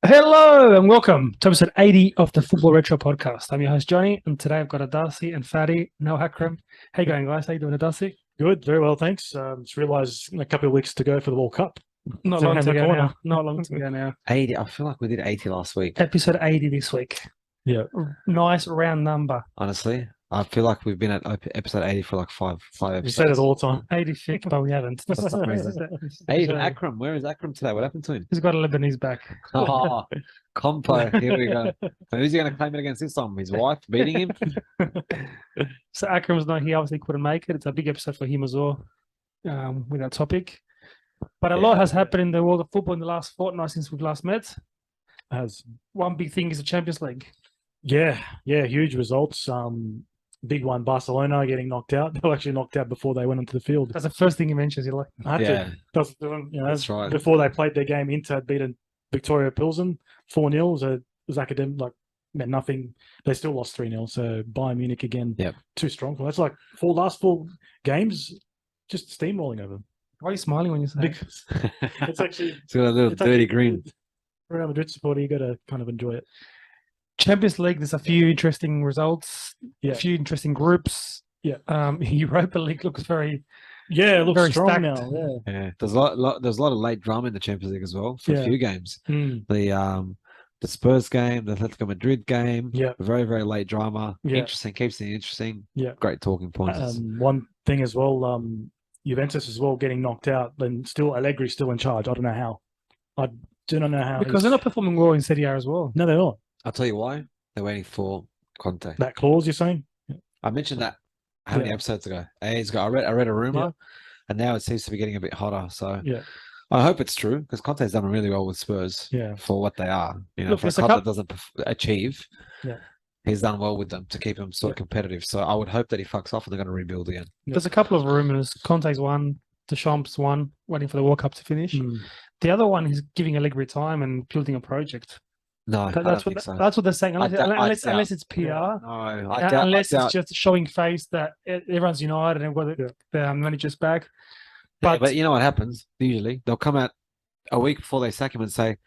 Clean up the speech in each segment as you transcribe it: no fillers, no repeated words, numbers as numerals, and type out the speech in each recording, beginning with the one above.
Hello and welcome to episode 80 of the Football Retro Podcast. I'm your host Johnny, and today I've got Adasi and Fadi, no Akram. How you going, guys? How you doing, Adasi? Good, very well, thanks. Just realised a couple of weeks to go for the World Cup. Not It's long around to the go corner. now. Not long to go now. 80. I feel like we did 80 last week. Episode 80 this week. Yeah. Nice round number. Honestly, I feel like we've been at episode 80 for like five You episodes. say it all the time. 86, but we haven't. For some reason. Hey, even Akram. Where is Akram today? What happened to him? He's got a Lebanese back. Oh, Compo. Here we go. So who's he going to claim it against this time? His wife beating him? So Akram's not here. Obviously couldn't make it. It's a big episode for him as well, with that topic. But a lot has happened in the world of football in the last fortnight since we've last met. Has One big thing is the Champions League. yeah, huge results. Big one, Barcelona getting knocked out. They were actually knocked out before they went onto the field. That's the first thing he mentions. You're like, I had Yeah. to, that's, That's right. Before they played their game, Inter had beaten Victoria Pilsen 4-0. So it was academic, like meant nothing. They still lost 3-0. So Bayern Munich again, Yep. too strong. That's like last four games, just steamrolling over them. why are you smiling when you say it? Because it's actually It's got a little it's dirty actually- green. For a Real Madrid supporter, you got to kind of enjoy it. Champions League, there's a few interesting results, Yeah. a few interesting groups. Yeah. Europa League looks very, Yeah, it looks Very strong stacked. now. Yeah. Yeah. There's a lot of late drama in the Champions League as well for Yeah. a few games. Mm. The Spurs game, the Atletico Madrid game. Yeah. Very, very late drama. Yeah. Interesting. Keeps it interesting. Yeah. Great talking points. One thing as well, Juventus as well getting knocked out, and still Allegri's still in charge. I don't know how. I do not know how. because they're not performing well in Serie A as well. No, they're not. I'll tell you why. They're waiting for Conte. That clause you're saying? I mentioned that how many Yeah. episodes ago? Ages ago. I read a rumor, and now it seems to be getting a bit hotter. So Yeah. I hope it's true because Conte's done really well with Spurs Yeah. for what they are. You know, Look, for a there's a club coup- that doesn't achieve, Yeah. he's done well with them to keep them sort of Yeah. competitive. So I would hope that he fucks off and they're going to rebuild again. Yeah. There's a couple of rumors. Conte's one, Deschamps one, waiting for the World Cup to finish. Mm. The other one is giving Allegri time and building a project. No, I That's don't what think so. that's what they're saying. Unless, doubt- I unless, doubt- unless it's PR. Yeah. No, I doubt. Unless I doubt it's just showing face that everyone's united and got the managers back. Yeah, But, but you know what happens? Usually they'll come out a week before they sack him and say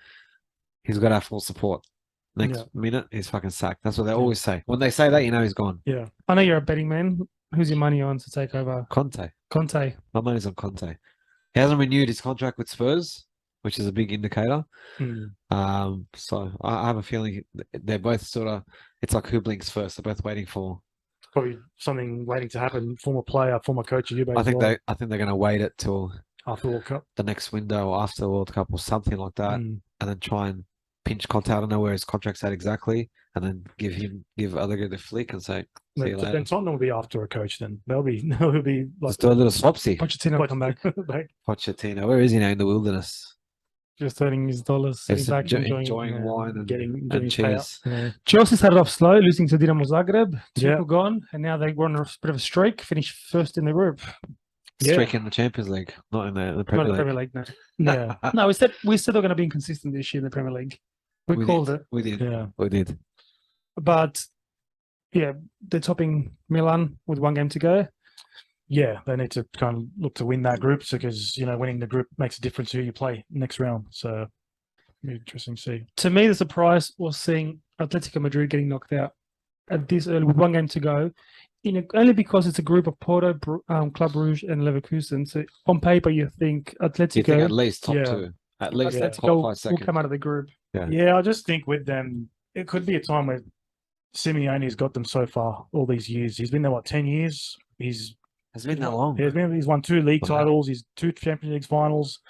he's got our full support. Next Yeah. minute, he's fucking sacked. That's what they Yeah. always say. When they say that, you know he's gone. Yeah. I know you're a betting man. Who's your money on to take over Conte. Conte? My money's on Conte. He hasn't renewed his contract with Spurs, which is a big indicator. Mm. So I have a feeling they're both sort of. It's like who blinks first. They're both waiting for. Probably something waiting to happen. Former player, former coach of Juve. I as think well, they're going to wait it till after the World Cup. the next window or after the World Cup or something like that, Mm. and then try and pinch Conte. I don't know where his contract's at exactly, and then give Allegri the flick and say, "See you Then later." Tottenham will be after a coach. Then they'll be like Just do a little swapsy. Pochettino will come back, back. Pochettino, where is he now in the wilderness? just earning his dollars, sitting He's back, enjoying wine and, getting and his payout. cheese. Yeah. Chelsea started off slow, losing to Dinamo Zagreb. Two Yeah. people gone, and now they were on a bit of a streak, finished first in the group. Yeah. Streak in the Champions League, not in the Not Premier in the League. Premier League, no. Yeah. No, we said they're going to be inconsistent this year in the Premier League. We called it. We did. Yeah. We did. But yeah, they're topping Milan with one game to go. Yeah, they need to kind of look to win that group because winning the group makes a difference who you play next round. So be interesting to see. To me, the surprise was seeing Atletico Madrid getting knocked out at this early with one game to go. Only because it's a group of Porto, Club Rouge, and Leverkusen. So on paper, you think Do you think Atletico at least top Yeah. two? At least Yeah. that top will 5 seconds. come out of the group. Yeah, I just think with them, it could be a time where Simeone's got them so far all these years. He's been there, 10 years? He's Has it been that long? he's won 2 league Wow. titles, he's 2 Champions League finals.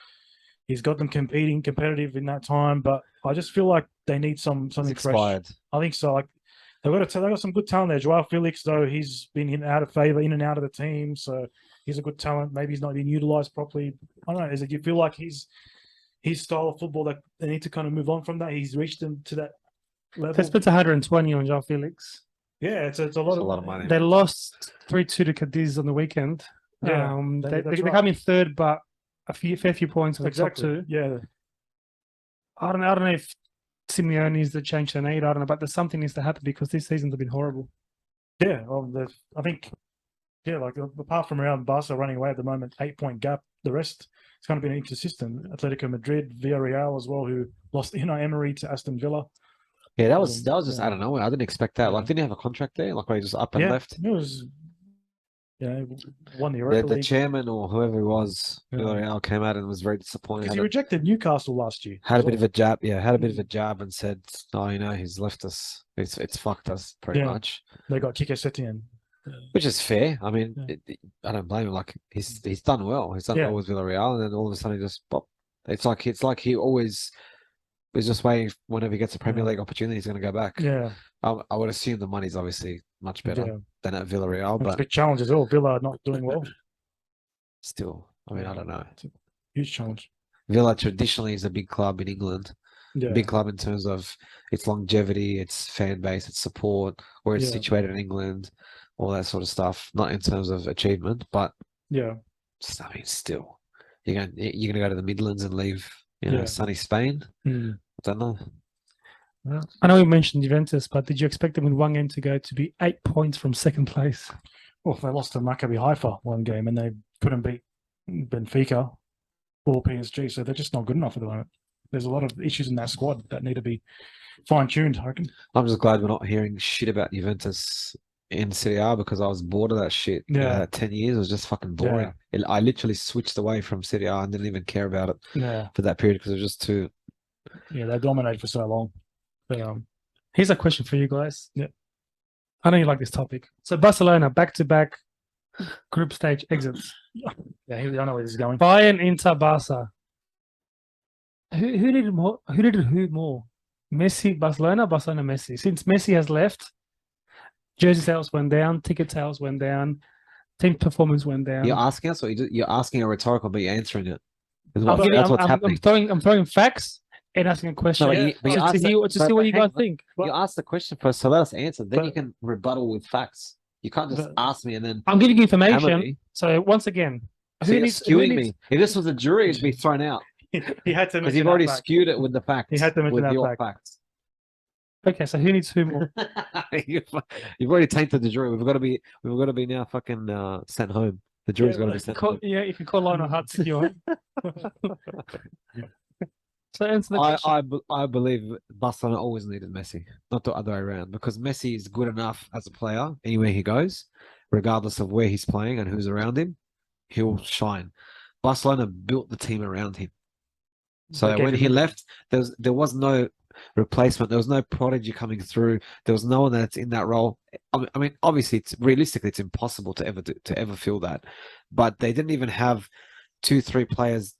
He's got them competitive in that time, but I just feel like they need It's something fresh. expired. I think so. Like they got some good talent there. Joao Felix, though, he's been in and out of favor, in and out of the team, so he's a good talent. Maybe he's not being utilized properly. I don't know. Is it you feel like his style of football that they need to kind of move on from that? He's reached them to that level. They spent 120 on João Felix. Yeah, it's a It's lot a of lot of money. They lost 3-2 to Cadiz on the weekend. Yeah, They that's right. come in third, but fair few points of the top two. Yeah, I don't know if Simeone needs to change the need. I don't know, but there's something needs to happen because this season's been horrible. yeah. I think Yeah, like apart from around Barca running away at the moment, 8 point gap. The rest it's kind of been inconsistent. Atletico Madrid, Villarreal as well, who lost Emery to Aston Villa. Yeah, that was just Yeah. out of nowhere. I didn't expect that. Like, Yeah. didn't he have a contract there? Like, where he just up and Yeah, left? it was. Won the Yeah, Europa the League chairman or whoever he was, Yeah. Villarreal came out and was very disappointed. because he rejected Newcastle last year. Had a as bit of well. a jab, yeah, had a bit of a jab and said, "Oh, you know, he's left us. It's fucked us pretty Yeah. much," They got Kike Setien. which is fair. I mean, Yeah. I don't blame him. Like he's done well. He's done Yeah. well with Villarreal, and then all of a sudden he just pop. It's like he always is just waiting. Whenever he gets a Premier Yeah. League opportunity, he's going to go back. Yeah, I would assume the money's obviously much better yeah. than at Villarreal, It's a but big challenge as well. Villa are not doing well. still, I mean, I don't know. It's a huge challenge. Villa traditionally is a big club in England. Yeah, Big club in terms of its longevity, its fan base, its support, where it's Yeah. situated in England, all that sort of stuff. Not in terms of achievement, but yeah, I mean, still, you're gonna go to the Midlands and leave, Yeah. sunny Spain. Mm. I don't know. I know you mentioned Juventus, but did you expect them with one game to go to be 8 points from second place? Well, they lost to Maccabi Haifa one game and they couldn't beat Benfica or PSG, so they're just not good enough at the moment. There's a lot of issues in that squad that need to be fine-tuned, I reckon. I'm just glad we're not hearing shit about Juventus in Serie A because I was bored of that shit. Yeah. That 10 years was just fucking boring. I literally switched away from Serie A and didn't even care about it Yeah, for that period because it was just too. yeah, they dominated for so long. But Here's a question for you guys. Yeah. I know you like this topic. So Barcelona back-to-back group stage exits. yeah, I know where this is going. Bayern, Inter, Barca. Who did more? Who did who more? Messi, Barcelona, Barcelona, Messi. Since Messi has left, jersey sales went down, ticket sales went down, team performance went down. You're asking us, or you're asking a rhetorical, but you're answering it. I'm That's what's happening. I'm throwing facts and asking a question No, but to see what you guys think. You asked the question first, so let us answer. Then But- you can rebuttal with facts. You can't just But- ask me and then I'm giving you hammer information. me. So once again, So you're who skewing needs- me. If this was a jury, it'd be thrown out he had to because mention you've that already fact. skewed it with the facts. He had to mention with that your fact. facts. Okay, so who needs who more? You've already tainted the jury. We've got to be now fucking sent home. The jury's got to be sent home. You can call Lionel Hutz if you want. So answer the question. I believe Barcelona always needed Messi, not the other way around, because Messi is good enough as a player anywhere he goes, regardless of where he's playing and who's around him, he'll shine. Barcelona built the team around him. So They gave when him he a- left, there was no replacement. There was no prodigy coming through. There was no one that's in that role. I mean, obviously, realistically, it's impossible to ever fill that. But they didn't even have 2-3 players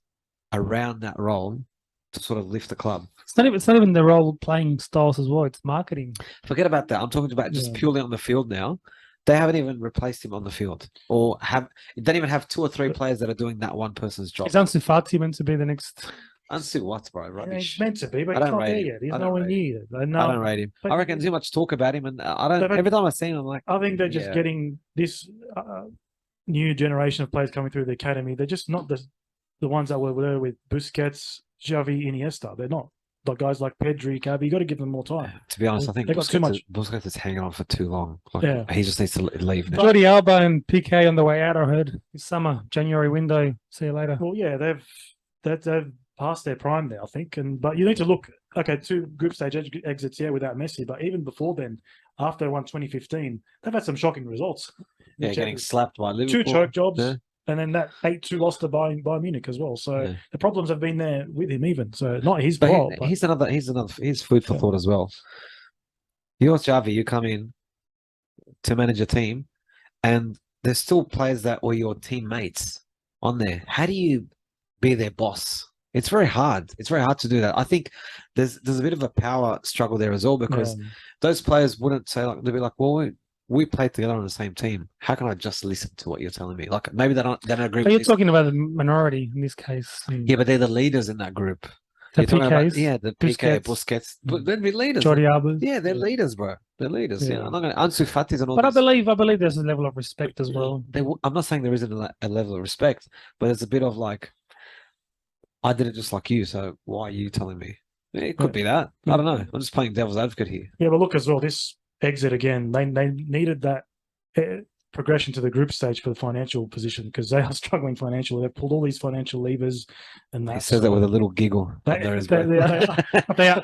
around that role to sort of lift the club. It's not even the role playing styles as well. It's marketing. Forget about that. I'm talking about just Yeah. purely on the field now. They haven't even replaced him on the field, or don't even have 2 or 3 players that are doing that one person's job. Is Ansu Fati meant to be the next? Ansu what, bro? Yeah, Rubbish. he's meant to be, but I he's don't not rate there him. yet. He's I don't nowhere rate near it. I don't rate him. but- I reckon too much talk about him, and I don't. But- Every time I see him, I'm like, I think they're just Yeah. getting this new generation of players coming through the academy. They're just not the ones that were there with Busquets, Xavi, Iniesta. They're not. Like guys like Pedri, Gavi, you got to give them more time. to be honest, I think They got too Busquets is hanging on for too long. Like, Yeah. he just needs to leave now. Jordi Alba and PK on the way out. I heard this summer, January window. See you later. Well, yeah, they've passed their prime there, I think. But you need to look. Okay, 2 group stage exits, yeah, without Messi. But even before then, after they won 2015, they've had some shocking results. Yeah, getting Champions- slapped by Liverpool. 2 choke jobs, Yeah. and then that 8-2 loss to Bayern Munich as well. So Yeah. the problems have been there with him, even. So not his But fault. he's food for Yeah. thought as well. You're Xavi, you come in to manage a team, and there's still players that were your teammates on there. How do you be their boss? It's very hard. It's very hard to do that. I think there's a bit of a power struggle there as well, because those players wouldn't say, like, they'd be like, well, we played together on the same team. How can I just listen to what you're telling me? Like, maybe they don't agree But you're with this. talking about the minority in this case. Yeah, but they're the leaders in that group. The You're talking about- PKs, yeah, the PK, Busquets. Busquets. But they'd be leaders. Jordi Alba. Yeah, they're leaders, bro. They're leaders. Yeah, Yeah. I'm not going to Ansu Fati's and all But I this. believe there's a level of respect as well. I'm not saying there isn't a level of respect, but there's a bit of like, I did it just like you, so why are you telling me? It could be that. I don't know. I'm just playing devil's advocate here. Yeah, but look as well, this exit again, they needed that progression to the group stage for the financial position because they are struggling financially. They've pulled all these financial levers, and He that says that with a little giggle They- under his they- breath. they are-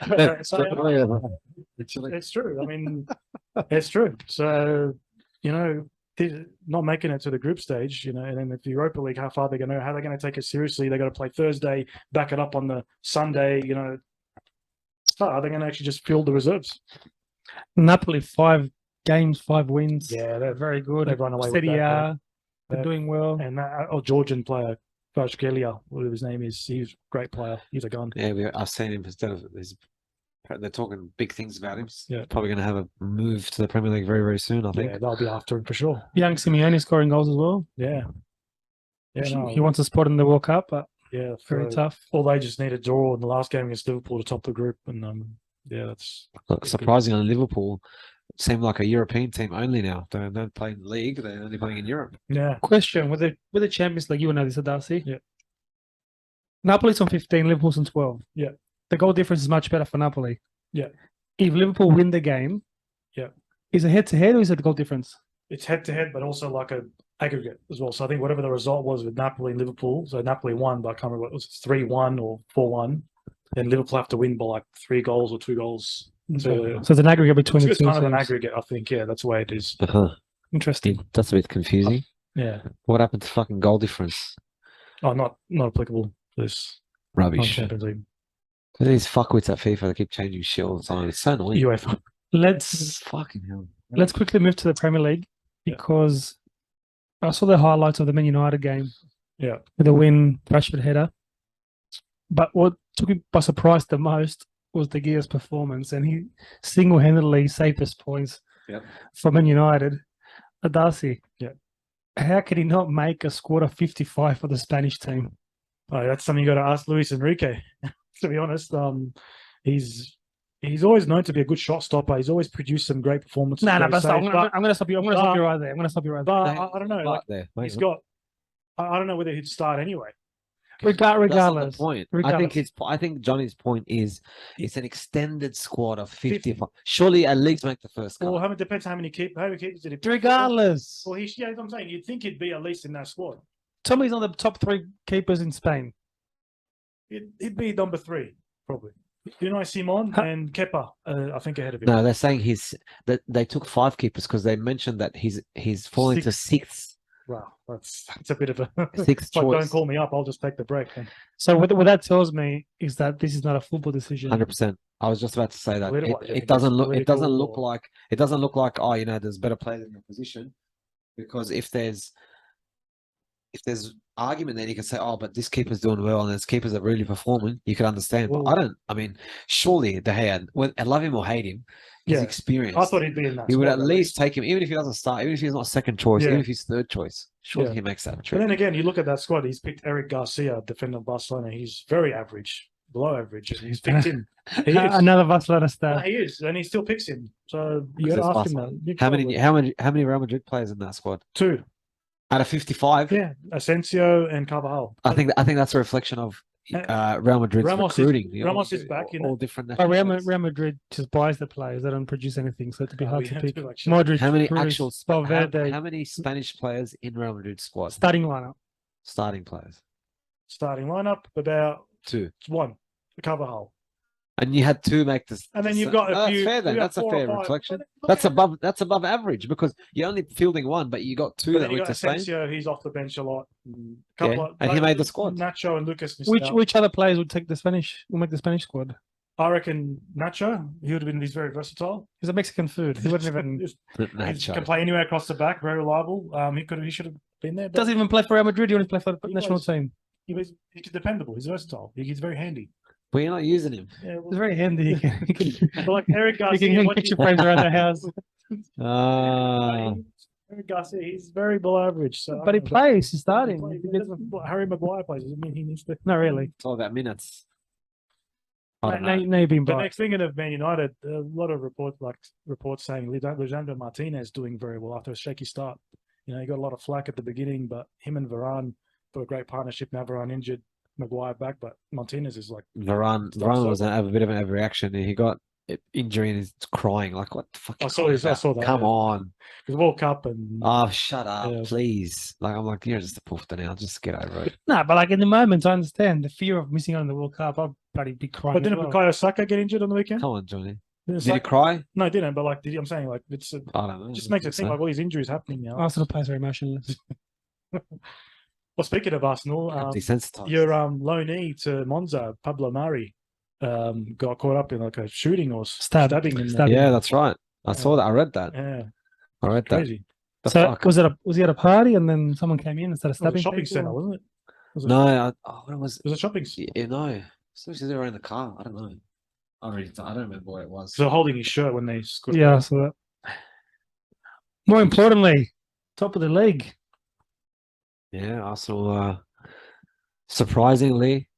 Literally. it's true. I mean, it's true. So, not making it to the group stage, and then if the Europa League, how far they're going to go, how they're going to take it seriously. They got to play Thursday, back it up on the Sunday. So are they going to actually just field the reserves? Napoli, 5 games, 5 wins. Yeah, they're Very good. they've run away with Serie that. A, they're Yeah. doing well. And Georgian player, Kvaratskhelia, whatever his name is, he's a great player. He's a gun. Yeah, I've seen him instead of they're talking big things about him. Yeah. Probably going to have a move to the Premier League very, very soon, I think. Yeah, they'll be after him for sure. Young Simeone scoring goals as well. Yeah. Yeah, no, He wants a spot in the World Cup, but yeah, very tough. Or they just need a draw in the last game against Liverpool to top the group, and yeah, that's Look, surprisingly, Liverpool seem like a European team only now. They don't play in the league; they're only playing in Europe. yeah, Question with the Champions League, you will know this, Darcy. Yeah. Napoli's on 15, Liverpool's on 12. Yeah. The goal difference is much better for Napoli. Yeah. If Liverpool win the game, Yeah. is it head to head or is it the goal difference? it's head to head, but also like a aggregate as well. So I think whatever the result was with Napoli and Liverpool, so Napoli won, but I can't remember what it was, 3-1 or 4-1. Then Liverpool have to win by like 3 goals or 2 goals. So So it's an aggregate between the it's two kind of an teams. aggregate, I think. Yeah, that's the way it is. Interesting. That's a bit confusing. Yeah. What happened to fucking goal difference? Oh, not applicable to this Rubbish. Champions League. These fuckwits at FIFA, they keep changing shit all the time. It's so annoying. UEFA. Let's Fucking hell. quickly move to the Premier League Yeah. because I saw the highlights of the Man United game. Yeah. With the win, Rashford header. But what took me by surprise the most was De Gea's performance, and he single-handedly saved us points Yep. for Man United. Darcy, Yeah. how could he not make a squad of 55 for the Spanish team? Oh, that's something you got to ask Luis Enrique. To be honest, he's always known to be a good shot stopper. He's always produced some great performances. No, great but saves, I'm going to stop you. I'm going to stop you right there. I'm going to stop you right there. but I don't know. Like, there. he's got. I don't know whether he'd start anyway. That's not Regardless, the point. regardless. I think Johnny's point is it's an extended squad of 55. Surely at least make the first Well, cut. it depends how many keepers did he. regardless. Well, I'm saying you'd think he'd be at least in that squad. Tommy's on the top 3 keepers in Spain. He'd be number 3 probably. Simon Huh. and Kepa, I think ahead of him. No, they're saying that they took 5 keepers because they mentioned that he's falling to 6th Wow, that's a bit of a. Sixth It's like, don't choice. call me up. I'll just take the break. Then. So what that tells me is that this is not a football decision. 100%. I was just about to say that Political- it doesn't look political- like there's better players in the position, because if there's argument, then you can say, oh, but this keeper's doing well and there's keepers that really performing, you can understand. But Well- I mean, surely De Gea, I love him or hate him, he's Yeah. experienced. I thought he'd be in that. You would squad, at least take him, even if he doesn't start, even if he's not second choice, Yeah. even if he's third choice. Surely Yeah. he makes that But trip. then again, you look at that squad. He's picked Eric Garcia, defender of Barcelona. He's very average, below average, and he's picked him. He is. Another Barcelona No, star. he is, and he still picks him. So you Because got to it's ask him Barcelona. that. How many Real Madrid players in that squad? 2. Out of 55? Yeah, Asensio and Carvajal. I think that's a reflection of Real Madrid's Ramos is- recruiting. Ramos is back, all different Oh, nationalities. Real Madrid just buys the players. They don't produce anything, so it'd be hard we to have pick. to actually- Modric, How many Kroos, actual Valverde, how many Spanish players in Real Madrid's squad? starting lineup. Starting players. starting lineup about 2. 1. Carvajal. And you had 2 make this. And then you've got a that's few. fair then. you got That's a 4 or fair 5. reflection. Look That's at- above average, because you're only fielding 1, but you got 2 But that then you went got to Spain. Asensio, he's off the bench a lot. And he made the squad. Nacho and Lucas. missed Which out. which other players would take the Spanish? Will make the Spanish squad? I reckon Nacho. He would have been. He's very versatile. He's a Mexican food. He wouldn't even He Nacho. can play anywhere across the back. Very reliable. He should have been there. But doesn't even play for Real Madrid. He only play for the He national plays. team. he's dependable. He's versatile. He's very handy. But you're not using him. Yeah, He's very handy. He can, but like Eric he Garcia. can hang what picture you- frames around the house. Eric Garcia, he's very below average. So I But he don't know. plays. He's He starting. plays. Harry Maguire plays. Doesn't mean he needs to. Not really. It's all about minutes. I don't Now, know. now you've been But by. next thing of Man United, a lot of reports saying Lisandro Martinez doing very well after a shaky start. He got a lot of flack at the beginning, but him and Varane got a great partnership. Now Varane injured, Maguire back, but Martinez is like Varane Stop was have a bit of an overreaction. He got injury and he's crying. Like, what the fuck? I you saw crying this- I about? saw that, Come yeah. on. The World Cup and Oh, shut up, Yeah. please. Like, I'm like, you're just a poofter now. Just get over it. No, but like in the moment, I understand the fear of missing out on the World Cup. I'd bloody be crying. but as didn't well. Bukayo Saka get injured on the weekend? Come on, Johnny. Didn't Did he Saka- cry? No, he didn't. But like, I'm saying like it's I don't know. just I makes it think think so. like all these injuries happening now. Arsenal players are emotionless. Well, speaking of Arsenal, Desensitized. your loanee to Monza, Pablo Mari, got caught up in like a shooting or stabbing in Stabbing. Yeah, that's right. I saw that. I read that. Yeah, I read that. crazy. The So fuck? was he at a party and then someone came in and started It was a stabbing shopping people? center, wasn't it? No, what was It was a shopping center. it? No. So they were in the car. I don't know. I don't remember what it was. So holding his shirt when they scored. Yeah, so that. More importantly, top of the league. Yeah, Arsenal surprisingly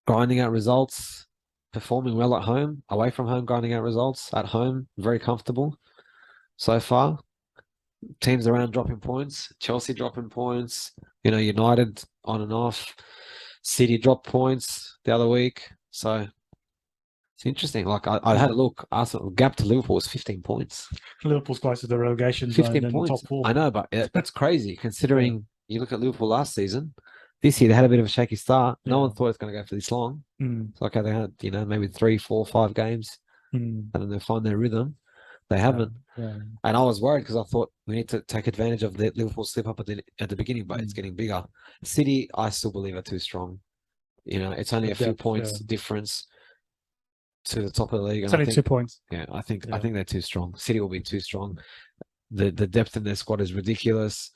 grinding out results, performing well at home, away from home, grinding out results, at home, very comfortable so far. Teams around dropping points, Chelsea dropping points, United on and off, City dropped points the other week. So it's interesting. Like I had a look, Arsenal gap to Liverpool was 15 points. Liverpool's close to the relegation zone 15 and points. top four. I know, but that's crazy considering you look at Liverpool last season. This year they had a bit of a shaky start. No one thought it's going to go for this long. Mm, It's like how they had, maybe 3, 4, 5 games, mm, and then they find their rhythm. They haven't, yeah. and I was worried because I thought we need to take advantage of the Liverpool slip up at the beginning, but it's getting bigger. City, I still believe are too strong. It's only a few Depth, points yeah. difference to the top of the league. It's And I only think, 2 points. yeah, I think Yeah. they're too strong. City will be too strong. The depth in their squad is ridiculous.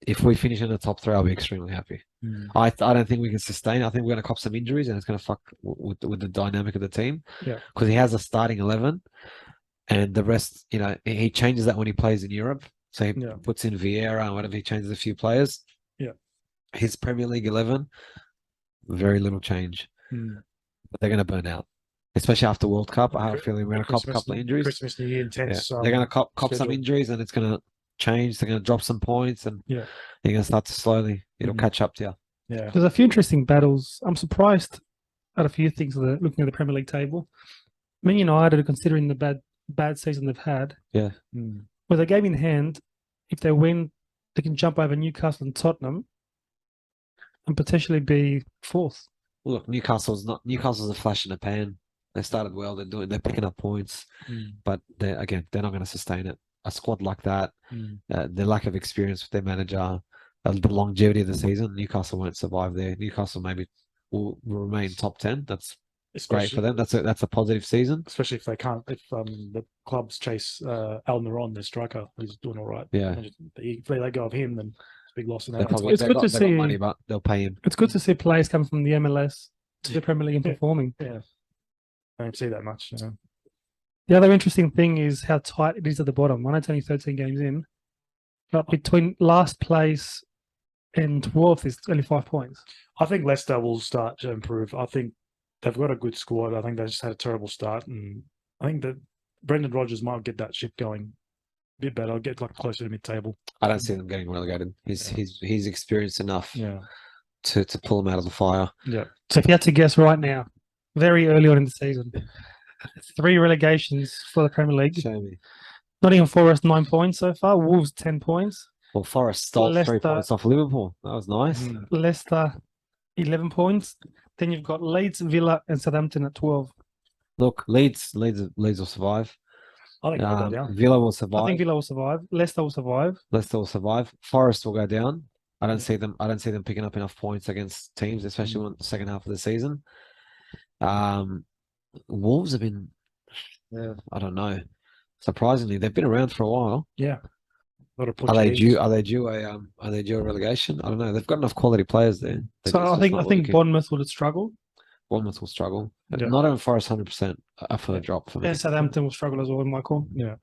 If we finish in the top 3, I'll be extremely happy. Mm. I don't think we can sustain. I think we're going to cop some injuries, and it's going to fuck with the dynamic of the team. Yeah. Because he has a starting 11, and the rest, he changes that when he plays in Europe. So he Yeah. puts in Vieira and whatever. He changes a few players. Yeah. His Premier League 11, very little change, Mm. but they're going to burn out, especially after World Cup. I have a Chri- feeling we're going to cop a couple of injuries. Christmas, New Year, Yeah. intense. They're going to cop some schedule. injuries, and it's going to change. They're going to drop some points, and Yeah. you're going to start to slowly. It'll Mhm. catch up to you. Yeah. There's a few interesting battles. I'm surprised at a few things looking at the Premier League table. Man United, considering the bad season they've had, Mm. with a game in hand, if they win, they can jump over Newcastle and Tottenham and potentially be fourth. Look, Newcastle's a flash in the pan. They started well. They're picking up points, Mm. but they're not going to sustain it. A squad like that, Mm. the lack of experience with their manager, the longevity of the season, Newcastle won't survive there. Newcastle maybe will remain top 10. That's great for them. That's a positive season. Especially if they can't, if the clubs chase Almiron, their striker, who's doing all right. Yeah. If they let go of him, then it's a big loss in They that. probably it's they good got, to they got see- money, but they'll pay him. It's good to see players come from the MLS to the Premier League and Yeah. performing. Yeah. I don't see that much. The other interesting thing is how tight it is at the bottom. I know it's only 13 games in, but between last place and 12th is only 5 points. I think Leicester will start to improve. I think they've got a good squad. I think they just had a terrible start, and I think that Brendan Rodgers might get that ship going a bit better. I'll get like closer to mid-table. I don't see them getting relegated. He's experienced enough Yeah. to pull them out of the fire. Yeah. So if you had to guess right now, very early on in the season, 3 relegations for the Premier League. Show me. Nottingham Forest 9 points so far. Wolves 10 points. Well, Forest stole 3 Leicester- points off Liverpool. That was nice. Mm. Leicester 11 points. Then you've got Leeds, Villa, and Southampton at 12. Look, Leeds will survive. I think they'll go down. Villa will I survive. think Villa will survive. Leicester will survive. Leicester will survive. Forest will go down. I don't see them picking up enough points against teams, especially in the second half of the season. Wolves have been, I don't know. Surprisingly, they've been around for a while. Yeah. A lot of Are they Portuguese. due? Are they due a relegation? I don't know. They've got enough quality players there. They're So just I think not looking. Bournemouth will struggle. Bournemouth will struggle. Yeah. Not even Forest 100% up for the drop for me. And Southampton will struggle as well, Michael. Yeah.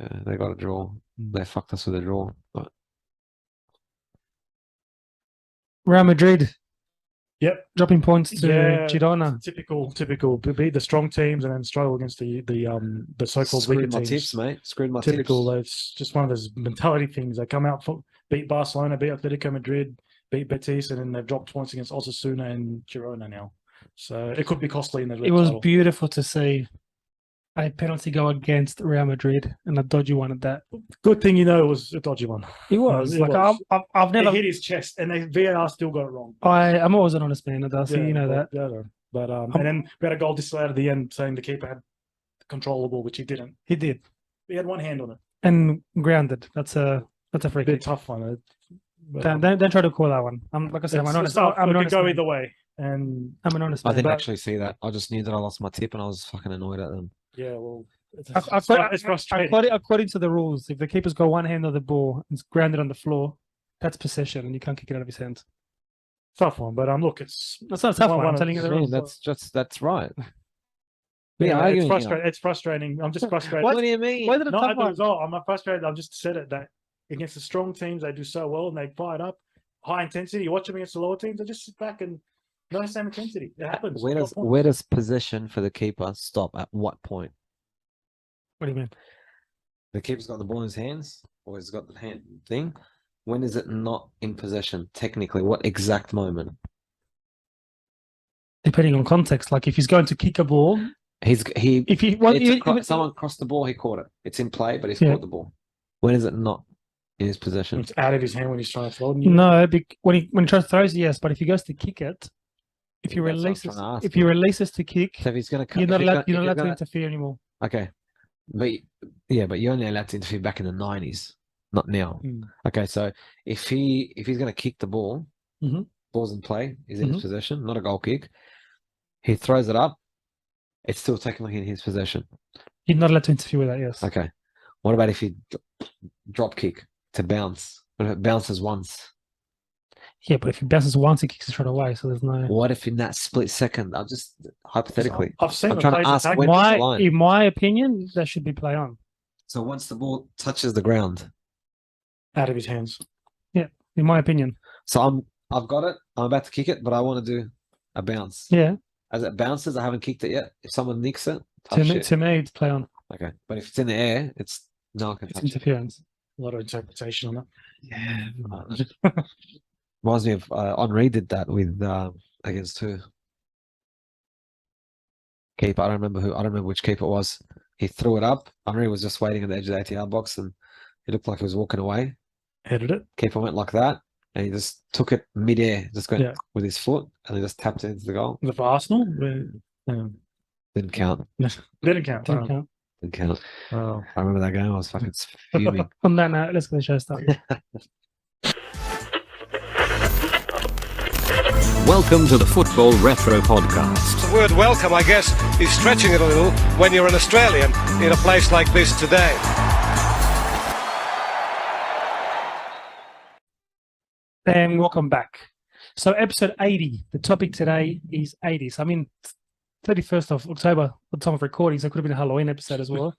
Yeah, they got a draw. They fucked us with a draw. But Real Madrid Yep. dropping points to Yeah. Girona. Typical. Beat the strong teams and then struggle against the so-called weaker screwed my teams. tips, mate. Screwed my Typical. tips. It's just one of those mentality things. They come out for beat Barcelona, beat Atletico Madrid, beat Betis, and then they've dropped points against Osasuna and Girona now. So it could be costly in the It league was title. beautiful to see a penalty go against Real Madrid and a dodgy one at that. Good thing it was a dodgy one. It was It like was. I've It never. hit his chest, and the VAR still got it wrong. I'm always an honest man, Darcy. You know that. Yeah, but and then we had a goal disallowed at the end saying the keeper had control of the ball, which he didn't. He did, He had one hand on it. and grounded. That's a free Bit kick. tough one. But, Don't try to call that one. I'm like I said, I'm an honest. tough. I'm It an could honest go man. either way, and I'm an honest I man. didn't but actually see that. I just knew that I lost my tip and I was fucking annoyed at them. yeah, well, it's According, frustrating. according to the rules, if the keeper's got one hand on the ball and it's grounded on the floor, that's possession, and you can't kick it out of his hands. Tough one, but look, it's That's not a tough One- one. I'm one telling you of- the Man, rules. that's right. yeah, Yeah, arguing it's here. frustrating. It's frustrating. I'm just frustrated. What do you mean? Why is it a Not tough at the one? result. I'm not frustrated. I've just said it that against the strong teams they do so well and they fire it up, high intensity. You watch them against the lower teams, they just sit back and no same intensity. It happens. Where does position for the keeper stop at what point? What do you mean? The keeper's got the ball in his hands, or he's got the hand thing. When is it not in possession? Technically, what exact moment? Depending on context, like if he's going to kick a ball, He if he well, someone crossed the ball, he caught it. It's in play, but he's Yeah. caught the ball. When is it not in his possession? It's out of his hand when he's trying to throw it. no, when he tries to throw it, yes, but if he goes to kick it, if he That's what I'm releases trying to ask if he you. releases to kick, So if he's going to, you're not allowed to interfere anymore. Okay, but yeah, but you're only allowed to interfere back in the 90s, not now. Mm. Okay, so if he's going to kick the ball, Mhm. ball's in play, he's in Mhm. his possession, not a goal kick. He throws it up, it's still technically in his possession. You're not allowed to interfere with that. Yes. Okay, what about if he drop kick to bounce? What if it bounces once? Yeah, but if he bounces once, he kicks it straight away. So there's no. What if in that split second, I'll just hypothetically. I've seen I'm the trying to players ask attack when- it. the line? In my opinion, that should be play on. So once the ball touches the ground, out of his hands. In my opinion, so I've got it. I'm about to kick it, but I want to do a bounce. yeah. As it bounces, I haven't kicked it yet. If someone nicks it, To tough me, shit. to me, it's play on. Okay, but if it's in the air, it's no one can It's touch it. interference. A lot of interpretation on that. Yeah. Reminds me of Henri did that with against who? Keeper. I don't remember which keeper it was. He threw it up. Henri was just waiting at the edge of the 80-yard box, and he looked like he was walking away. Headed it. Keeper went like that, and he just took it mid-air, just went Yeah. with his foot, and he just tapped it into the goal. Was it for Arsenal? Didn't count. Didn't count. Didn't count. Didn't count. Oh. I remember that game. I was fucking fuming. On that note, let's get the show started. Welcome to the Football Retro Podcast. The word welcome, I guess, is stretching it a little when you're an Australian in a place like this today. And welcome back. So, episode 80. The topic today is 80s. I mean, 31st of October, the time of recording, so it could have been a Halloween episode as well.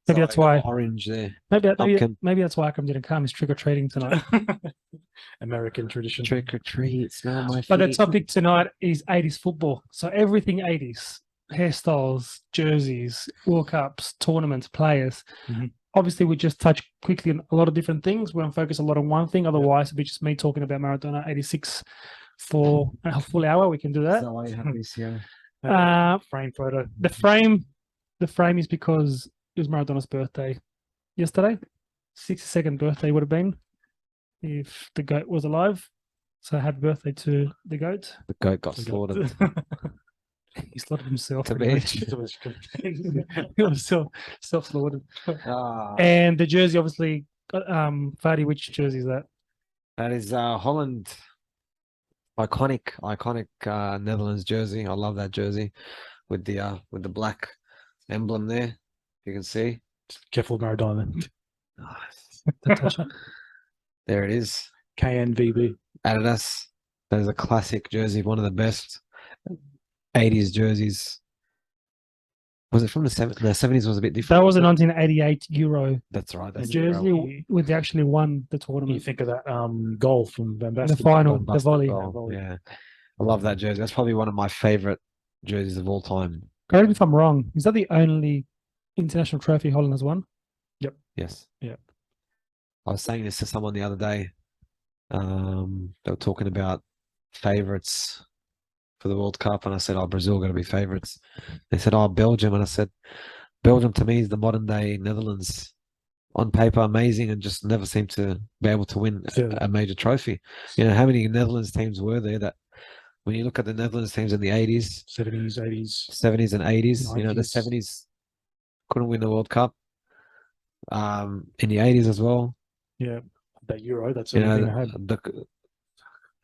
Maybe that's why. Orange there. Maybe Pumpkin. that's why Akram didn't come. He's trick or treating tonight. American tradition. Trick or treat. Smell my But the feet. topic tonight is 80s football. So everything 80s, hairstyles, jerseys, World Cups, tournaments, players. Mhm. Obviously, we just touch quickly on a lot of different things. We don't focus a lot on one thing. Otherwise, it'd be just me talking about Maradona 86 for a full hour. We can do Is that. that why you have this here? Frame photo. The frame is because it was Maradona's birthday yesterday. 62nd birthday would have been if the GOAT was alive. So happy birthday to the GOAT. The goat got slaughtered. He slaughtered himself. To pretty me. much. He was self-slaughtered. Ah, And the jersey, obviously, Fadi, which jersey is that? that is Holland. Iconic Netherlands jersey. I love that jersey with the black emblem there. You can see. Careful, Maradona. The touch-up. There it is. KNVB. Adidas. That is a classic jersey, one of the best 80s jerseys. Was it from the 70s? The 70s was a bit different. That was a 1988 Euro That's right. the That's jersey with they actually won the You tournament. think of that goal from Van Basten. The final, the Bastard volley. goal, yeah. I love that jersey. That's probably one of my favorite jerseys of all time. Correct me if I'm wrong. Is that the only international trophy Holland has won? Yes. Yeah. I was saying this to someone the other day. They were talking about favorites for the World Cup, and I said, "Oh, Brazil are going to be favourites." They said, "Oh, Belgium," and I said, "Belgium to me is the modern day Netherlands. On paper, amazing, and just never seem to be able to win Yeah. a major trophy." You know, how many Netherlands teams were there that, when you look at the Netherlands teams in the 80s, 70s, 80s. 70s, and 80s, you know, the 90s. 70s couldn't win the World Cup. In the 80s as well. Yeah, that Euro. That's You know, everything I had. the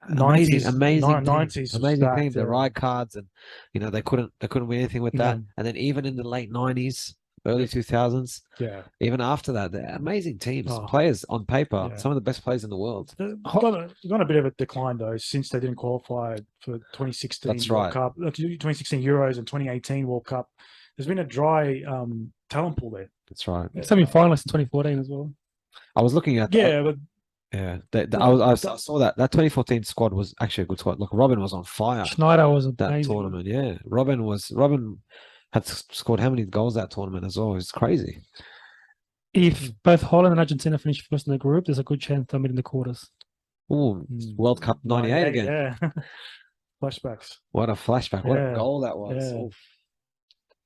90s, amazing team, 90s was amazing stacked, team. The yeah. right cards, and you know they couldn't win anything with that. No. And then even in the late 90s, early 2000s, Yeah. even after that, they're amazing teams, Oh. players on paper, Yeah. some of the best players in the world. Gone a bit of a decline though since they didn't qualify for 2016 That's World right. Cup, 2016 Euros and 2018 World Cup. There's been a dry talent pool there. That's right. Semi-finalists in 2014 as well. I was looking at Yeah, but yeah. I saw that 2014 squad was actually a good squad. Look, Robin was on fire Schneider was that amazing. tournament. Yeah, Robin had scored how many goals that tournament as well? It's crazy. If both Holland and Argentina finish first in the group, there's a good chance they'll meet in the quarters. Ooh, World Cup '98 again. Yeah. Flashbacks. What a flashback! What Yeah. a goal that was! Yeah. Oof.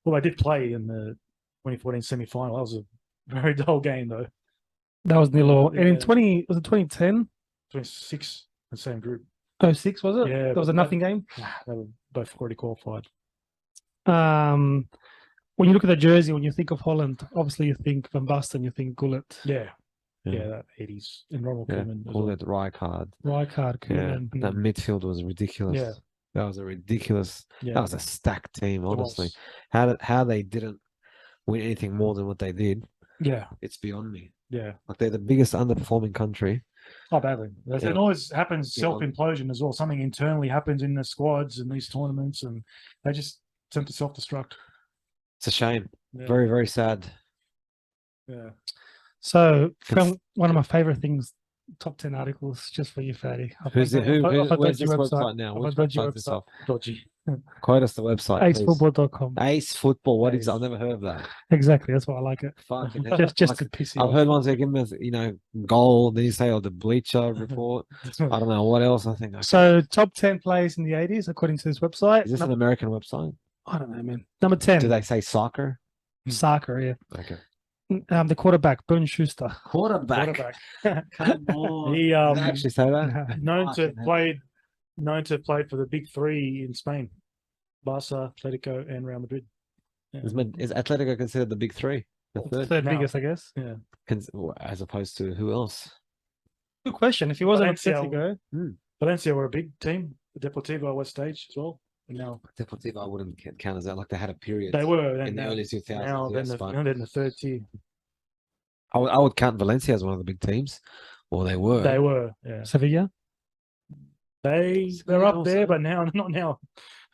Well, I did play in the 2014 semi-final. That was a very dull game though. That was nil all. And in Yeah. 2010, 26, the same group. 06 was it? Yeah, That was a but nothing game. They were both already qualified. When you look at the jersey, when you think of Holland, obviously you think Van Basten, you think Gullit, Yeah. Yeah. Yeah, that 80s and Ronald Yeah, Koeman. as all well. that Rijkaard. Rijkaard, Yeah, Koeman. that midfield was ridiculous. Yeah. That was a ridiculous. Yeah, That was a stacked team. it Honestly, was. how they didn't win anything more than what they did, Yeah, it's beyond me. yeah. Like they're the biggest underperforming country. Oh, badly. It Yeah. always happens Yeah. self-implosion as well. Something internally happens in the squads and these tournaments, and they just attempt to self-destruct. It's a shame. Yeah. Very, very sad. Yeah. So, Cons- from one of my favorite things, top 10 articles just for you, Fatty. Where's this website now? Which website is this off? Dodgy. Quote us the website, please. acefootball.com. Ace Football. What is? Ace. I've never heard of that. Exactly, that's why I like it. Fucking hell. Just Like, to piss you I've off. heard ones that give me, goal. Then you say, the Bleacher Report. I don't know what else. I think. Okay. So, top 10 players in the 80s, according to this website. Is this an American website? I don't know, man. Number 10, Do they say soccer? Soccer, yeah. Okay. The quarterback, Bern Schuster. Quarterback. Come on. He Did they actually say that? known to Fucking hell. have played for the big three in Spain, Barca, Atletico, and Real Madrid. Yeah. Is Atletico considered the big three? The third? Third now. biggest, I guess. Yeah. As opposed to who else? Good question. If he wasn't Valencia. Atletico, Valencia were a big team. Deportivo West Stage as well. And now Deportivo, I wouldn't count as that. Like they had a period they were in the early 2000s. now yes, then but the third tier. I would count Valencia as one of the big teams. Or they were. They were, yeah. Sevilla. They're up there, but now not now.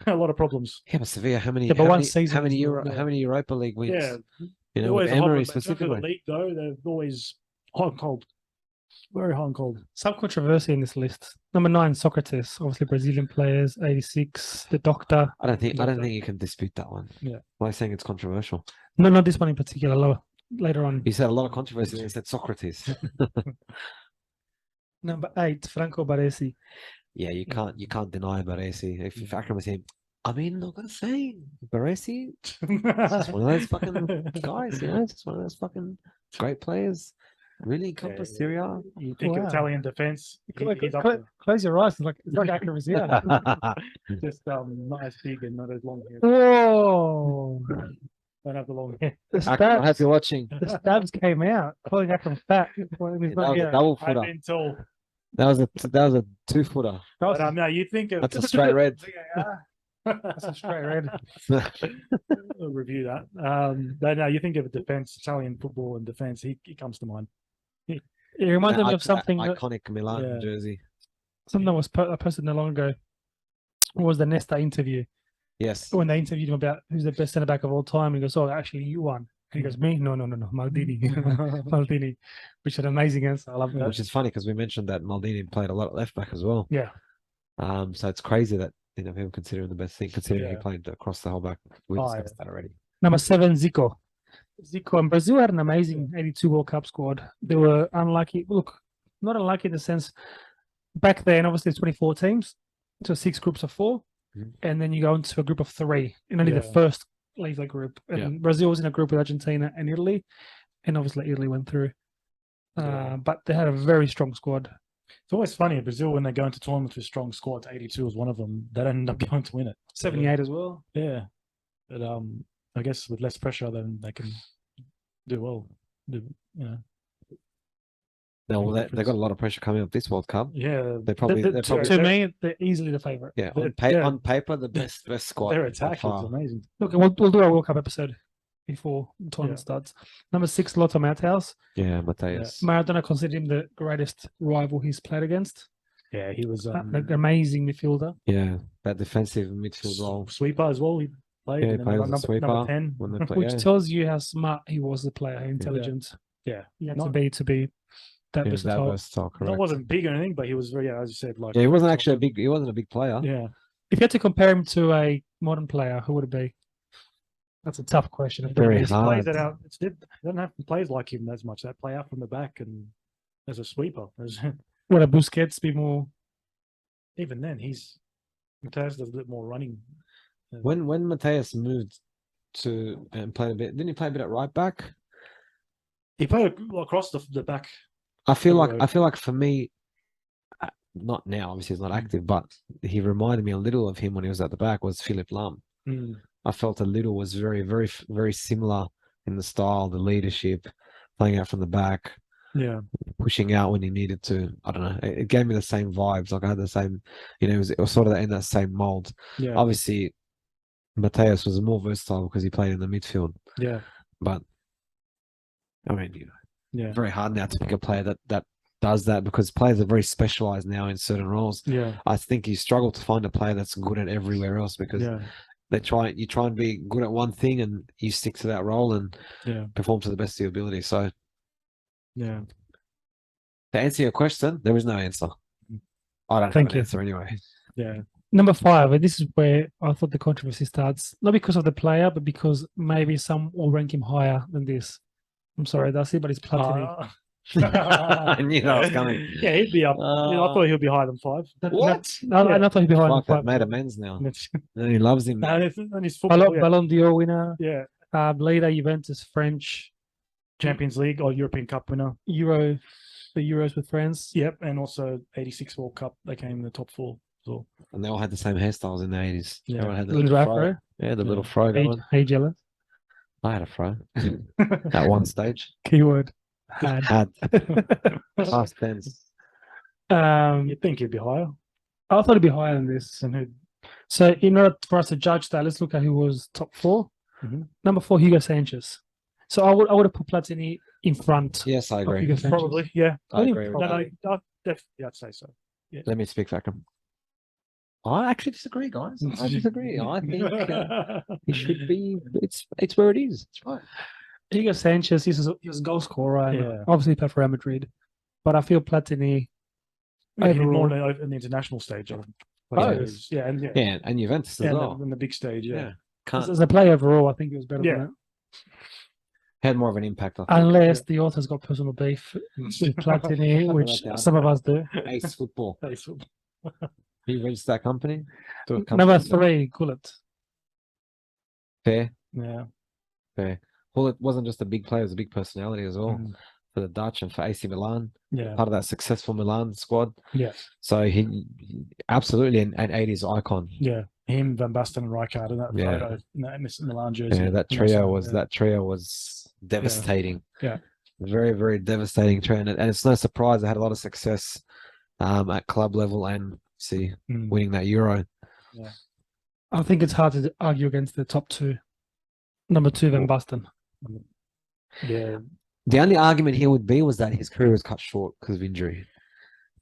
A lot of problems. Yeah, but Sevilla, how many? Yeah, but how one many, season how many is not- How many Europa League wins? Yeah, you they're know, with always hot, Emery but in terms of specifically. the league though, they're always hot and cold. Very hot and cold. Some controversy in this list. Number 9, Socrates. Obviously, Brazilian players. 86, the Doctor. I don't think Doctor. you can dispute that one. Yeah. Why are you saying it's controversial? No, not this one in particular. Later on. You said a lot of controversy. You said Socrates. Number 8, Franco Baresi. Yeah, you can't deny Baresi. If Akram was him, I mean, not gonna say Baresi. Just one of those fucking guys, just one of those fucking great players. Really come Yeah, for Serie A. You think Wow. Italian defense? He's up Close your eyes. It's like Akram is here. there. Just not as big and not as long hair. Whoa. Don't have the long hair. The Akram, I hope stabs, you're watching. the stabs came out. Calling Akram fat. When he's That not was a here. double I've footer. been told. That was a 2-footer. That was But no, you think of That's a straight red. That's a straight red. We'll review that. But no, you think of defense, Italian football and defense. He comes to mind. It reminded me of something iconic Milan Yeah. jersey. Mm. that was I posted not long ago. It was the Nesta interview Yes. when they interviewed him about who's the best centre back of all time. He goes, "Oh, actually, you won." And he goes, "Me? No, Maldini, Maldini," which is an amazing answer. I love that. Which is funny because we mentioned that Maldini played a lot at left back as well. Yeah. So it's crazy that people consider him the best thing, considering he Yeah. played across the whole back. We Oh, discussed that already. Number 7, Zico. Zico and Brazil had an amazing 82 World Cup squad. They were unlucky. Look, not unlucky in the sense back then, obviously, it's 24 teams, so 6 groups of 4. Mhm. and then you go into a group of 3, and only the Yeah. first leaves the group. And Yeah. Brazil was in a group with Argentina and Italy, and obviously Italy went through. Yeah. But they had a very strong squad. It's always funny in Brazil when they go into tournaments with strong squads. 82 was one of them. They don't end up going to win it. 78 as well. Yeah, but I guess with less pressure, then they can do well. No, well, Big they got a lot of pressure coming up this World Cup. Yeah, They probably, the- they're to- probably, To me, they're easily the favorite. yeah, they're- on yeah. paper, the best squad. their by attack is far. amazing. Look, we'll do our World Cup episode before the tournament Yeah. starts. Number 6, Lothar Matthaus. Yeah, Mateus. Maradona considered him the greatest rival he's played against. Yeah, he was An amazing midfielder. Yeah, that defensive midfield role. sweeper as well. He played. Yeah, he and then plays as a number sweeper 10. when they play. Which Yeah, tells you how smart he was as a player, how intelligent. Yeah, He had Not- to be that he was that versatile. versatile, That correct. wasn't big or anything, but he was very, as you said, like Yeah, he wasn't actually a big. He wasn't a big player. Yeah, If you had to compare him to a modern player, who would it be? That's a tough question. Very he hard. plays that out. He doesn't have plays like him as much. They play out from the back and as a sweeper. Would a Busquets be more? Even then, Mateus does a bit more running. When Mateus moved to and played a bit, didn't he play a bit at right back? He played across the back. I feel Everywhere. like for me, not now. Obviously, he's not active, but he reminded me a little of him when he was at the back. Was Philip Lahm? I felt a little was very, very, very similar in the style, the leadership, playing out from the back, Yeah, pushing out when he needed to. I don't know. It gave me the same vibes. Like I had the same, it was sort of in that same mold. yeah, Obviously, Mateus was more versatile because he played in the midfield. yeah, But I mean, yeah, very hard now to pick a player that does that because players are very specialized now in certain roles. yeah, I think you struggle to find a player that's good at everywhere else because yeah, you try and be good at one thing and you stick to that role and yeah, perform to the best of your ability. So yeah. to answer your question, there is no answer. I don't Thank have an you. answer anyway. Yeah, Number 5, and this is where I thought the controversy starts. Not because of the player, but because maybe some will rank him higher than this. I'm sorry, Darcy, but it's Platini. I knew that was coming. Yeah, he'd be up. I thought he'd be higher than 5. What? No, I thought he'd be higher than Fuck, that 5. made amends now. That's- And he loves him. No, and his football. Yeah, Ballon d'Or winner, yeah. leader, Juventus, French, Champions League or European Cup winner. the Euros with France. Yep, and also 86 World Cup. They came in the top 4. So And they all had the same hairstyles in the 80s. Yeah. Everyone had the Little little fro. afro. Yeah, the Yeah. little fro Hey, going. hey, jealous. I had a fro at one stage. Keyword. Had. Had past tense. you'd think he'd be higher. I thought it'd be higher than this. And who? So, in order for us to judge that, let's look at who was top 4. Mhm. Number 4, Hugo Sanchez. So I would have put Platini in front. Yes, I of agree. Hugo Sanchez. Probably, yeah. I agree with No, that. no, definitely, I'd say so. Let me speak back. I actually disagree, guys. I disagree. I think he should be. It's where it is. It's right. Hugo Sanchez, he was a goal scorer, and Yeah. obviously played for Real Madrid. But I feel Platini. Yeah, he did Overall. more in the international stage. Both. Yeah, and Yeah, and Juventus as and well. in the big stage. Yeah, Yeah. Can't As a player overall, I think he was better Yeah. than that. had more of an impact. I think. Unless the author's got personal beef with Platini, which doubt some of us do. Ace Football. Hey, so- He registered that company. To a company. Number 3, Gullit. Fair, yeah. fair. Well, it wasn't just a big player; it was a big personality as well Mm. for the Dutch and for AC Milan. Yeah, Part of that successful Milan squad. yeah, So he absolutely an 80s icon. yeah. Him, Van Basten, and Rijkaard, and that Yeah. photo in that Milan jersey. Yeah, that trio was devastating. Yeah. Very, very devastating trio. And it's no surprise they had a lot of success at club level and Mm. winning that Euro. I think it's hard to argue against the top 2. Number 2, Van Basten. Yeah, The only argument here would be was that his career was cut short because of injury.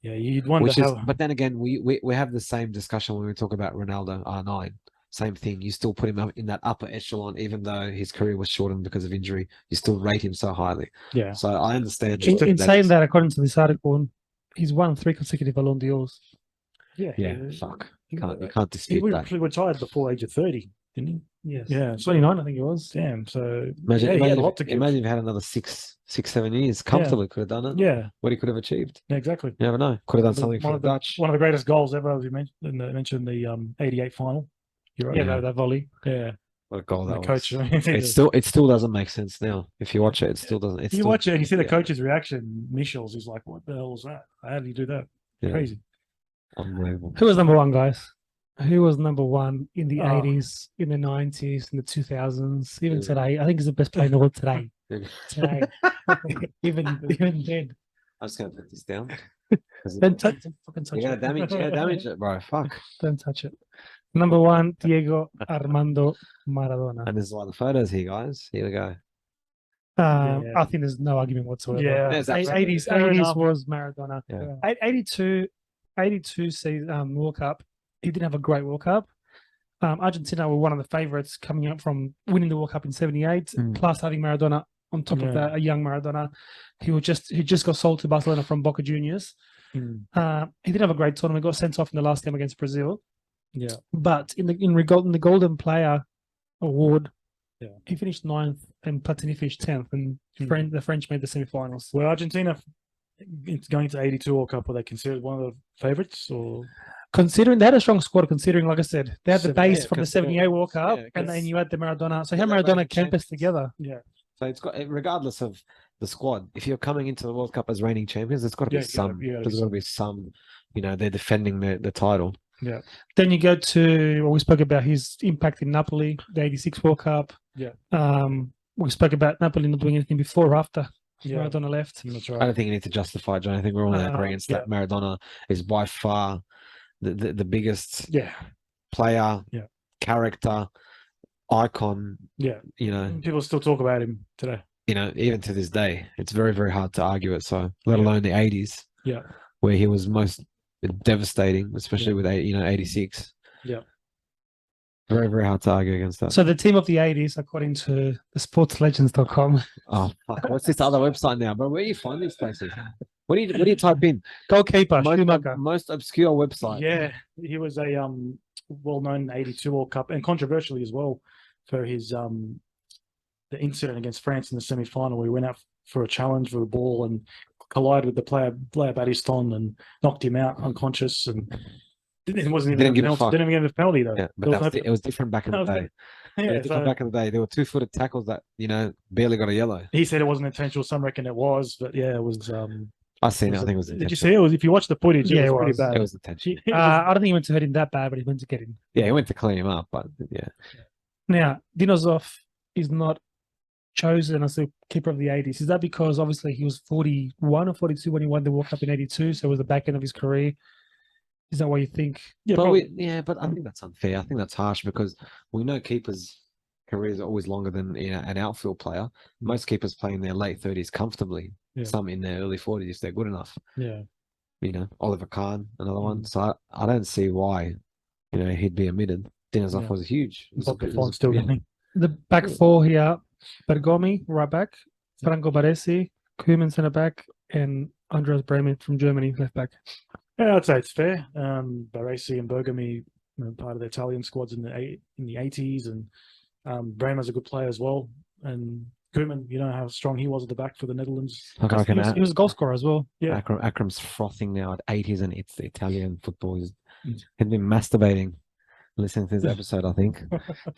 yeah. You'd wonder Which is, how. but then again, we have the same discussion when we talk about Ronaldo R9. Same thing. You still put him up in that upper echelon, even though his career was shortened because of injury. You still rate him so highly. Yeah, So I understand. In saying that, according to this article, he's won 3 consecutive Ballon d'Ors. yeah, yeah, fuck. You can't dispute He that. actually retired before age of 30. didn't he? Yes. Yeah. 29, I think it was. Damn. So Imagine, yeah, he had imagine, a lot if, to give. imagine if you had another 7 years comfortably could have done it. Yeah. What he could have achieved. Yeah, exactly. You never know. Could have done something One for of the the Dutch. one of the greatest goals ever, as you mentioned the 88 final. You're right. Yeah, Yeah. that volley. Yeah. What a goal The that coach. was. It It still doesn't make sense now. If you watch it, it still doesn't. It's you still, watch it and you see the yeah, coach's reaction. Michels, he's like, "What the hell was that? How did you do that? yeah, Crazy." unbelievable. Who was number one, guys? Who was number one in the Oh. 80s, in the 90s, in the 2000s, even Yeah. today? I think he's the best player in the world today. Yeah. Today. even then. I'm just gonna put this down. 'Cause Don't fucking touch You're it. gonna damage it, bro. Fuck. Don't touch it. Number one, Diego Armando Maradona. And this is why the photos here, guys. Here we go. Yeah. I think there's no argument whatsoever. Yeah. There's Eight- absolutely- 80s, Fair 80s enough. was Maradona. Yeah. 82 season World Cup. He didn't have a great World Cup. Argentina were one of the favourites coming up from winning the World Cup in '78, Mm. plus having Maradona on top Yeah. of that, a young Maradona. He just got sold to Barcelona from Boca Juniors. Mm. He didn't have a great tournament. Got sent off in the last game against Brazil. Yeah. But in the Golden Player Award, Yeah. he finished 9th and Platini finished 10th, and Hmm. the French made the semi-finals. Well, Argentina going to 82 World Cup, were they considered one of the favourites or? Considering they had a strong squad, considering like I said, they had the base Yeah, from the because- '78 World Cup, yeah, and then because- you had the Maradona. So you Yeah, had they're Maradona reigning campus champions. together. Yeah. So it's got, regardless of the squad, if you're coming into the World Cup as reigning champions, there's got to be Yeah, you gotta- some. you gotta be There's got to be some. You know, they're defending the title. Then you go to what we spoke about his impact in Napoli, the '86 World Cup. Yeah. We spoke about Napoli not doing anything before or after Yeah. Maradona left. That's I right. don't think you need to justify it, John. I think we're all in agreement that Maradona is by far the biggest Yeah. player, Yeah. character, icon. Yeah. You know, People still talk about him today. even to this day, it's very, very hard to argue it. So, let Yeah. alone the '80s, Yeah. where he was most devastating, especially Yeah. with '86. Yeah. Very, very hard to argue against that. So the team of the '80s, according to the sportslegends.com, Oh fuck! What's this other website now, bro? Where do you find these places? What do you type in? goalkeeper Schumacher. Most obscure website. Yeah. He was a well-known 82 World Cup, and controversially as well for his the incident against France in the semi-final where he went out for a challenge with a ball and collided with the player Battiston and knocked him out unconscious, and it wasn't even Didn't a give a penalty. fuck. Didn't even give a penalty though. Yeah, There but was it was different back in the day. yeah, Different so back in the day. There were 2-footed tackles that barely got a yellow. he said it wasn't intentional. Some reckon it was, but yeah, it was. I seen it. I was think it was did you intentional. see it? Was if you watch the footage, Yeah, it it was pretty was. bad. It was intentional. I don't think he went to hurt him that bad, but he went to get him. Yeah, he went to clean him up, but yeah, Now, Dinozov is not chosen as the keeper of the '80s. Is that because obviously he was 41 or 42 when he won the World Cup in '82, so it was the back end of his career? Is that what you think? yeah, but probably. but I think that's unfair. I think that's harsh because we know keepers' careers are always longer than an outfield player. Most keepers play in their late 30s comfortably. Yeah. Some in their early 40s if they're good enough. Yeah, You know, Oliver Kahn, another one. So I don't see why, he'd be omitted. Dinozov Yeah. was huge. It was a Bob good- it Buffon was- still yeah. going. The back four here: Bergomi, right back; Franco Baresi, Koeman, centre back; and Andreas Bremen from Germany, left back. Yeah, I'd say it's fair. Baresi and Bergami, part of the Italian squads in the 80s, and Bremer's a good player as well. And Koeman, you know how strong he was at the back for the Netherlands. I reckon He was a goal scorer as well. Yeah. Akram's frothing now at 80s and it's the Italian football. He's Mm. been masturbating listening to this episode, I think.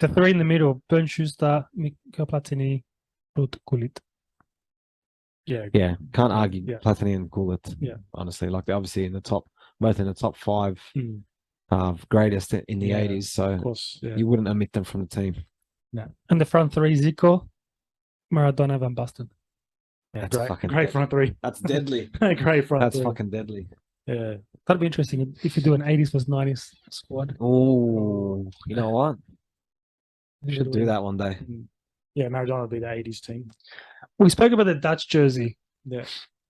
The three in the middle: Bernd Schuster, Mikel Platini, Ruud Gullit. Yeah, Yeah, can't argue Yeah. Platini and Gullit. Yeah. Honestly, like they're obviously both in the top 5 Mm. greatest in the Yeah, 80s. So of course. Yeah. you wouldn't omit them from the team. And the front three: Zico, Maradona, Van Basten. That's great, fucking great dead. front three. That's deadly. Great front That's three. fucking deadly. Yeah. That'd be interesting if you do an '80s versus '90s squad. Oh, you know what? We should do We that one day. Yeah, Maradona would be the 80s team. spoke about the Dutch jersey. Yeah.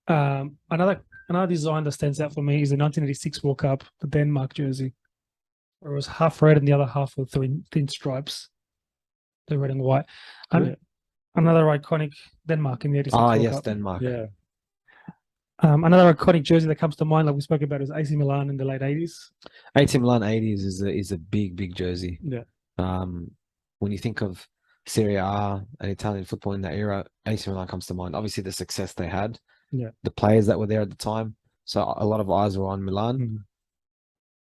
Another design that stands out for me is the 1986 World Cup, the Denmark jersey, where it was half red and the other half with thin stripes, the red and white. And Yeah. another iconic Denmark in the '86 Ah, World yes, Cup. Denmark. Yeah. Another iconic jersey that comes to mind, like we spoke about, is AC Milan in the late '80s. 18 Milan 80s is a big jersey. Yeah. when you think of Serie A and Italian football in that era, AC Milan comes to mind. Obviously, the success they had, Yeah. the players that were there at the time. So a lot of eyes were on Milan. Mm.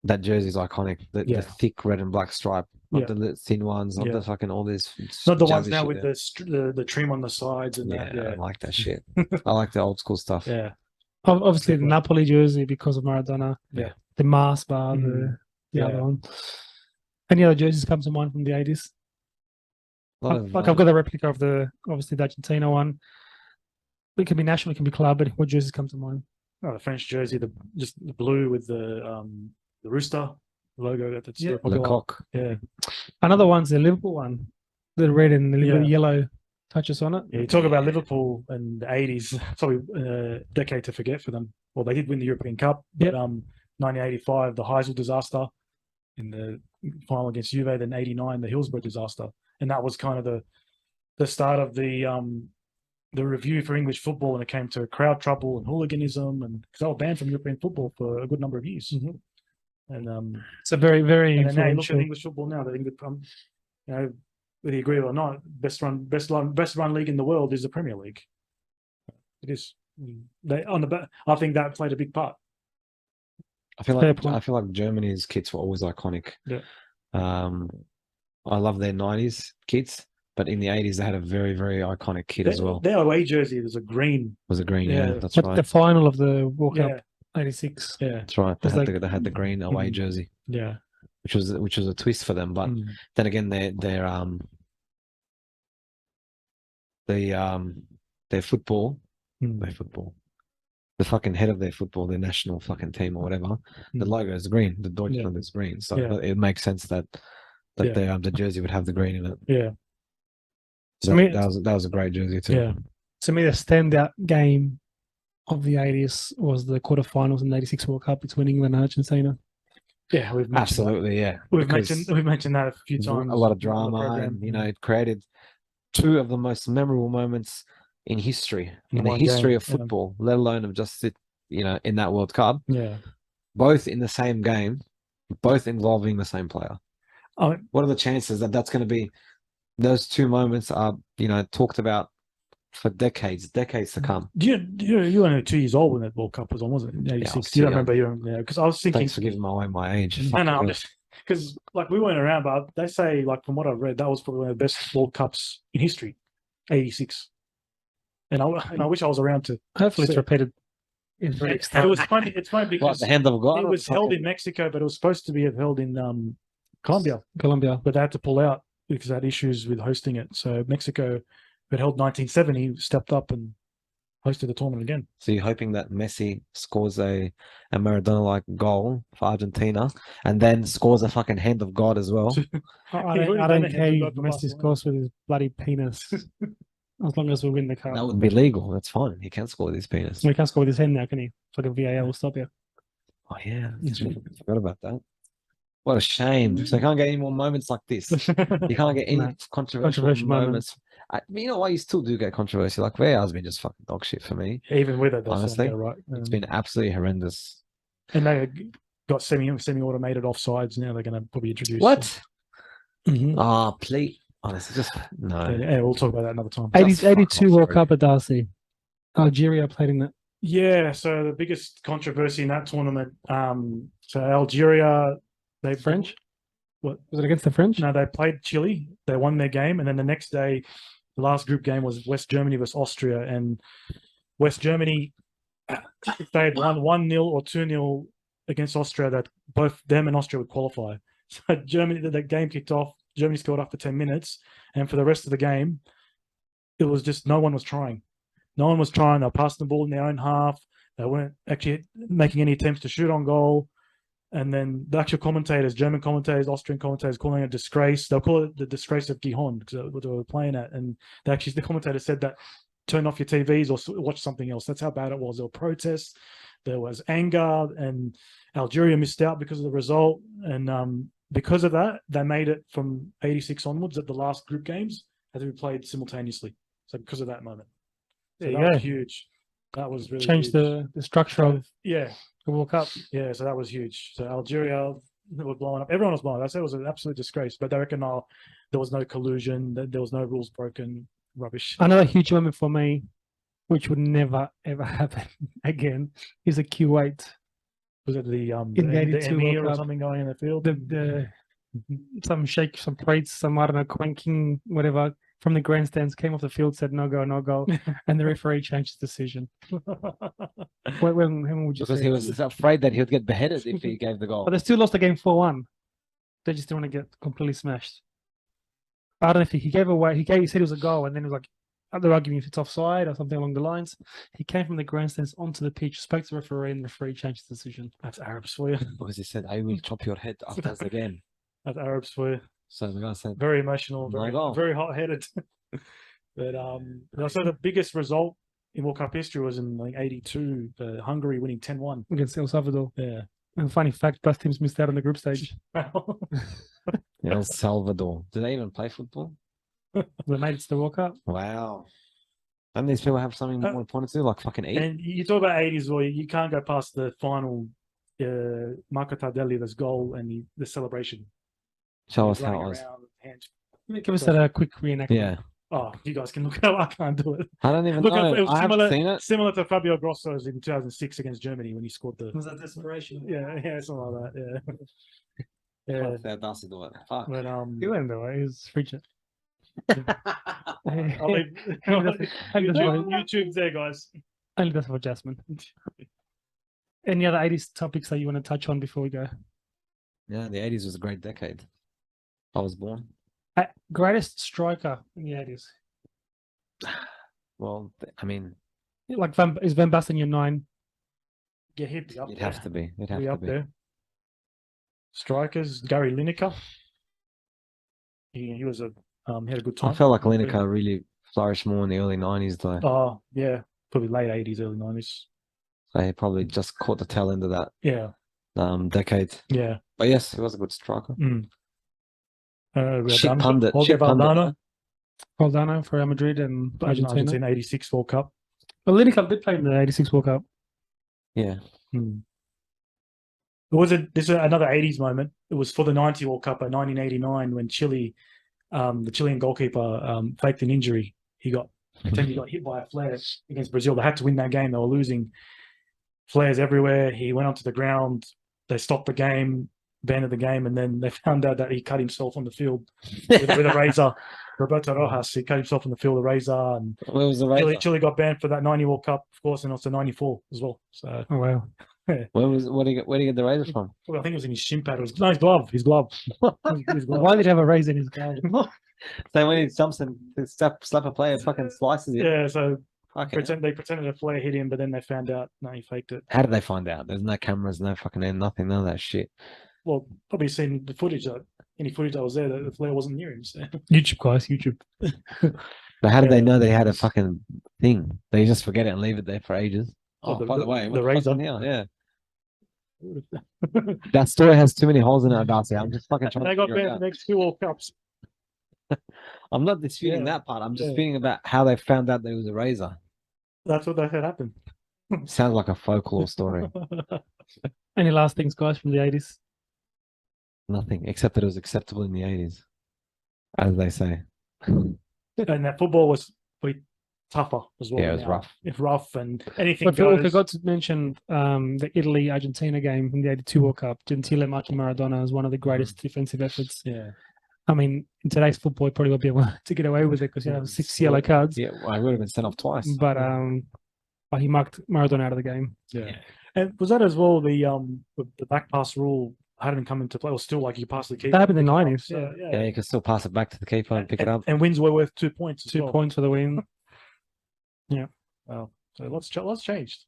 That jersey is iconic. The Yeah. thick red and black stripe, not Yeah. the thin ones, not Yeah. the fucking all these. Not the ones jazzy now shit with there. the trim on the sides and Yeah, that. I Yeah, like that shit. I like the old school stuff. yeah, Obviously, the Definitely. Napoli jersey because of Maradona. Yeah. The Mars bar, Mhm. the Yeah. other one. Any other jerseys come to mind from the 80s? A lot of, Like I've got a replica of obviously the Argentina one. It can be national, it can be club, but what jerseys come to mind? oh, the French jersey, just the blue with the rooster logo. That's Yeah. very popular. Lecoq. Yeah, Another one's the Liverpool one, the red and the little Yeah. yellow touches on it. yeah. You talk about Liverpool and the '80s. Probably a decade to forget for them. Well, they did win the European Cup, but 1985, the Heysel disaster in the final against Juve. Then '89, the Hillsborough disaster, and that was kind of the start of the review for English football when it came to crowd trouble and hooliganism, and because they were banned from European football for a good number of years. And It's a very, very and then now you look at influential. English football now. The English, you know, whether you agree or not, best run league in the world is the Premier League. It is. I think that played a big part. I feel Fair like point. Germany's kits were always iconic. Yeah. I love their '90s kits, but in the '80s they had a very, very iconic kit as well. Their away jersey was a green. Was it green? Yeah. Yeah, that's At right. the final of the World Yeah, Cup 86. yeah, That's right. was like- They had the green away Mhm. jersey, yeah. which was a twist for them. But Mm. then again, their football, Mm. the fucking head of their football, their national fucking team or whatever, the Mm. logo is green. The Deutschland is green, so Yeah. it makes sense that Yeah. the jersey would have the green in it. Yeah, To me, That was a great jersey too. yeah. to me, the standout game of the 80s was the quarterfinals in the 86 World Cup between England and Argentina. Yeah, we've mentioned that. Absolutely, yeah. We've Because mentioned that a few there's times. a lot of on the drama, program. and it created two of the most memorable moments in history, in the one history game, of yeah. football, let alone of just in that World Cup, Yeah. both in the same game, both involving the same player. Oh, What are the chances that that's going to be? Those two moments are, talked about for decades to come. you were only 2 years old when that World Cup was on, wasn't it? In I '86. was Do you too remember? Yeah, because I was thinking. Thanks for giving away my age. No, Fucking no, hell. because like we weren't around, but they say like from what I've read, that was probably one of the best World Cups in history, '86. And I wish I was around to. Hopefully, it's So- repeated. In the next It time. was funny. It's funny What, because the hand of God? it or was held fucking- in Mexico, but it was supposed to be held in Colombia, Colombia. but they had to pull out because they had issues with hosting it. So Mexico, who had held 1970, stepped up and hosted the tournament again. So you're hoping that Messi scores a Maradona-like goal for Argentina, and then scores a fucking hand of God as well. I He's don't, already I done don't it. care He's who got the Messi Barcelona. scores with his bloody penis. As long as we win the cup. That would be legal. That's fine. He can score with his penis. We can't score with his hand now, can he? Fucking VAR will stop you. Oh yeah, I forgot about that. What a shame. So you can't get any more moments like this. You can't get any No. controversial Controversial moments. You know why you still do get controversy? Like VAR's been just fucking dog shit for me. Even with it, they still Honestly, get it right. It's been absolutely horrendous. And they got semi-automated offsides. Now they're going to probably introduce. What? Mhm. Ah, please. Honestly, just no. Yeah, we'll talk about that another time. 82 off, World sorry. Cup at Darcy. Algeria played in that. Yeah, so the biggest controversy in that tournament. So Algeria, they French? What? Was it against the French? No, they played Chile. They won their game, and then the next day, the last group game was West Germany versus Austria, and West Germany, if they had won 1-0 or 2-0 against Austria, that both them and Austria would qualify. So Germany, the game kicked off. Germany scored after 10 minutes, and for the rest of the game, it was just no one was trying. No one was trying. They were passing the ball in their own half. They weren't actually making any attempts to shoot on goal. And then the actual commentators, German commentators, Austrian commentators, calling it a disgrace. They'll call it the disgrace of Gijón because that's what they were playing at. And the commentator said that turn off your TVs or watch something else. That's how bad it was. There were protests. There was anger, and Algeria missed out because of the result. And because of that, they made it from 86 onwards at the last group games had to be played simultaneously. So because of that moment. So There you that go. was huge. That was really Changed huge. the structure of Yeah. the World Cup. Yeah, so that was huge. So Algeria, they were blowing up. Everyone was blowing up. I said it was an absolute disgrace. But they reckon there was no collusion, that there was no rules broken, rubbish. Another huge moment for me, which would never ever happen again, is a Q8. Was it the In the 82 Emir World or Cup. something going in the field? The some shake, some praise, some I don't know, cranking, whatever from the grandstands came off the field, said no go, and the referee changed his decision. When would you Because say he that? was afraid that he would get beheaded if he gave the goal. But they still lost the game 4-1. They just didn't want to get completely smashed. I don't know if he gave away. He said it was a goal, and then it was like they're arguing if it's offside or something along the lines. He came from the grandstands onto the pitch, spoke to the referee, and the referee changed the decision. That's Arabs for you. Because he said, I will chop your head after the game. That's Arabs for you. So the guy said, Very emotional, No very goal. very hot headed. But so the biggest result in World Cup history was in like '82, Hungary winning 10-1. Against El Salvador. Yeah. And funny fact, both teams missed out on the group stage. El Salvador. Do they even play football? They made it to the World Cup. Wow. Don't these people have something more important to do, like fucking eat? And you talk about '80s, well, you can't go past the final Marco Tardelli, this goal and the celebration. Show us how Running it was. around, hands. Give us a quick reenactment. Yeah. Oh, you guys can look it up. I can't do it. I don't even Look, know. it was I haven't seen it. similar to Fabio Grosso's in 2006 against Germany when he scored the. Was that desperation? Yeah, something like that. Yeah. Yeah. Fuck, that does do it. Fuck. But He went away. He was free chat. I'll leave YouTube's there, guys. Only that's for Jasmine. Any other 80s topics that you want to touch on before we go? Yeah, the 80s was a great decade. I was born. Greatest striker in the 80s? Well, I mean, Like is Van Basten your 9? Yeah, he'd be up it'd there. have to be. It'd have Be to up be. there. Strikers, Gary Lineker. He was he had a good time. I felt like Lineker really flourished more in the early 90s, though. Oh, yeah. Probably late 80s, early 90s. So he probably just caught the tail end of that Yeah. decade. Yeah. But yes, he was a good striker. Mm. Shit pundit. Jorge Shit pundit. Valdano, Valdano for Real Madrid and Argentina. Argentina 86 World Cup. But Lineker did play in the 86 World Cup. Yeah. This is another 80s moment. It was for the 90 World Cup in 1989 when Chile, the Chilean goalkeeper, faked an injury. He got hit by a flare against Brazil. They had to win that game. They were losing. Flares everywhere. He went onto the ground. They stopped the game, banned the game, and then they found out that he cut himself on the field with a razor. Roberto Rojas, he cut himself on the field with a razor, and Where was the razor? Chile got banned for that 90 World Cup, of course, and also 94 as well. So Oh, wow. Where did he get the razor from? well, I think it was in his shin pad. It was his glove. His glove. His glove. Why did he have a razor in his glove? So when he jumps and slap a player, fucking slices it. Yeah, so Okay. they pretended a flare hit him, but then they found out no, he faked it. How did they find out? There's no cameras, no fucking nothing, none of that shit. Well, probably seen the footage. Any footage that was there, that the flare wasn't near him. So. YouTube, guys, YouTube. But how did they Yeah. know they had a fucking thing? They just forget it and leave it there for ages. Oh, Oh, the- by the the- way, the what the fuck's razor. in here? Yeah. That story has too many holes in it, Darcy. I'm just fucking trying They to got figure it banned out. the next 2 World Cups. I'm not disputing Yeah. that part. I'm just Yeah. disputing about how they found out there was a razor. That's what they had happen. Sounds like a folklore story. Any last things, guys, from the 80s? Nothing, except that it was acceptable in the 80s, as they say. And that football was way tougher as well. Yeah, it was now. rough. It's rough and anything But we goes. forgot to mention the Italy-Argentina game in the 82 World Cup. Gentile marking Maradona as one of the greatest defensive efforts. Yeah. I mean, in today's football, you probably won't be able to get away with it because you have 6 yellow cards. Yeah, well, I would have been sent off twice. But he marked Maradona out of the game. Yeah. And was that as well the back pass rule hadn't come into play, or still like you pass the keeper? That happened in the pick it up. 90s. So, Yeah, you can still pass it back to the keeper and pick it up. And wins were worth 2 points. as 2 well. points for the win. Wow. So lots changed.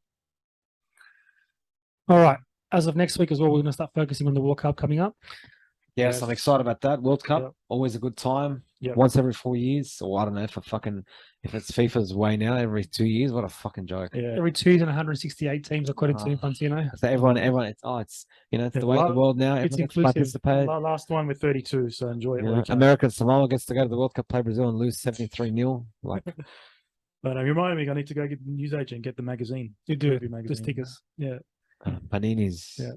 All right. As of next week as well, we're going to start focusing on the World Cup coming up. Yes, I'm excited about that. World Cup, Yep. always a good time. Yep. Once every 4 years, or I don't know if it's FIFA's way now, every 2 years. What a fucking joke! Yeah. Every 2 years and 168 teams, according to Infantino. So everyone, it's it's Yeah, the way of the world now. it's Everyone gets to inclusive. participate. Last one with 32, so enjoy it. You while know, you can. America and Samoa gets to go to the World Cup, play Brazil, and lose 73-0. Like But you reminded me, I need to go get the news agent and get the magazine. You do Rugby it, the magazine. stickers. Yeah. Paninis. Yeah.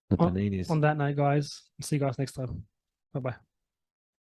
The On- Paninis. On that note, guys, see you guys next time. Bye-bye.